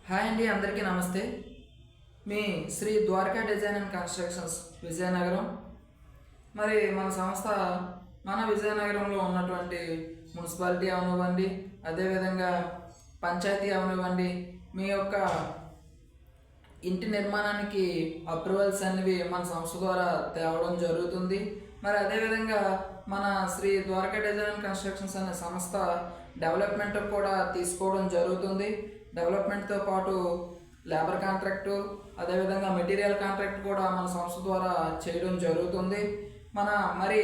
Hi అండి, అందరికీ నమస్తే. మీ Shri Dwaraka design and Constructions Vizianagaram. మరి మన సంస్థ మన విజయనగరంలో ఉన్నటువంటి మున్సిపాలిటీ అవనివ్వండి, అదేవిధంగా పంచాయతీ అవనివ్వండి, మీ యొక్క ఇంటి నిర్మాణానికి అప్రూవల్స్ అనేవి మన సంస్థ ద్వారా తేవడం జరుగుతుంది. మరి అదేవిధంగా మన Shri Dwaraka design and constructions అనే సంస్థ డెవలప్మెంట్ కూడా తీసుకోవడం జరుగుతుంది. డెవలప్మెంట్తో పాటు లేబర్ కాంట్రాక్టు, అదేవిధంగా మెటీరియల్ కాంట్రాక్ట్ కూడా మన సంస్థ ద్వారా చేయడం జరుగుతుంది. మరి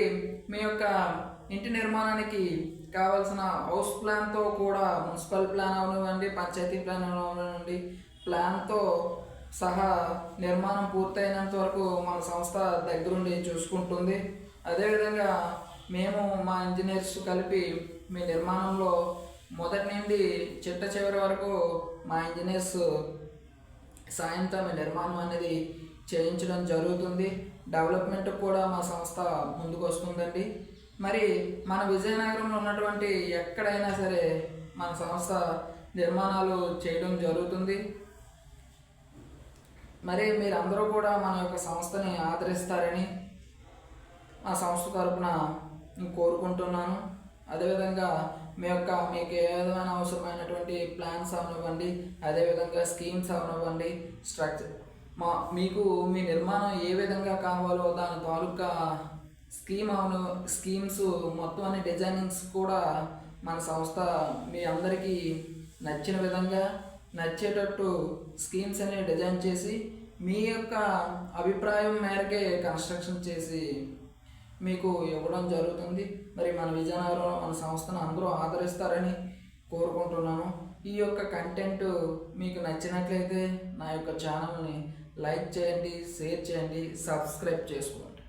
మీ యొక్క ఇంటి నిర్మాణానికి కావాల్సిన హౌస్ ప్లాన్తో కూడా మున్సిపల్ ప్లాన్ అవనివ్వండి, పంచాయతీ ప్లాన్ అవనివ్వండి, ప్లాన్తో సహా నిర్మాణం పూర్తయినంత వరకు మన సంస్థ దగ్గరుండి చూసుకుంటుంది. అదేవిధంగా మేము మా ఇంజనీర్స్ కలిపి మీ నిర్మాణంలో మొదటి నుండి చిట్ట చివరి వరకు మా ఇంజనీర్స్ సాయంతో మీ నిర్మాణం అనేది చేయించడం జరుగుతుంది. డెవలప్మెంట్ కూడా మా సంస్థ ముందుకు వస్తుందండి. మరి మన విజయనగరంలో ఉన్నటువంటి ఎక్కడైనా సరే మన సంస్థ నిర్మాణాలు చేయడం జరుగుతుంది. మరి మీరందరూ కూడా మన యొక్క సంస్థని ఆదరిస్తారని ఆ సంస్థ తరపున కోరుకుంటున్నాను. అదేవిధంగా మీకు ఏ విధమైన అవసరమైనటువంటి ప్లాన్స్ అవనివ్వండి, అదేవిధంగా స్కీమ్స్ అవనివ్వండి, స్ట్రక్చర్ మీకు మీ నిర్మాణం ఏ విధంగా కావాలో దాని తాలూకా స్కీమ్స్ మొత్తం అనే డిజైనింగ్స్ కూడా మన సంస్థ మీ అందరికీ నచ్చిన విధంగా నచ్చేటట్టు స్కీమ్స్ అనేవి డిజైన్ చేసి మీ యొక్క అభిప్రాయం మేరకే కన్స్ట్రక్షన్ చేసి మీకు ఇవ్వడం జరుగుతుంది. మరి మన విజయనగరంలో మన సంస్థను అందరూ ఆదరిస్తారని కోరుకుంటున్నాను. ఈ యొక్క కంటెంట్ మీకు నచ్చినట్లయితే నా యొక్క ఛానల్ని లైక్ చేయండి, షేర్ చేయండి, సబ్స్క్రైబ్ చేసుకోండి.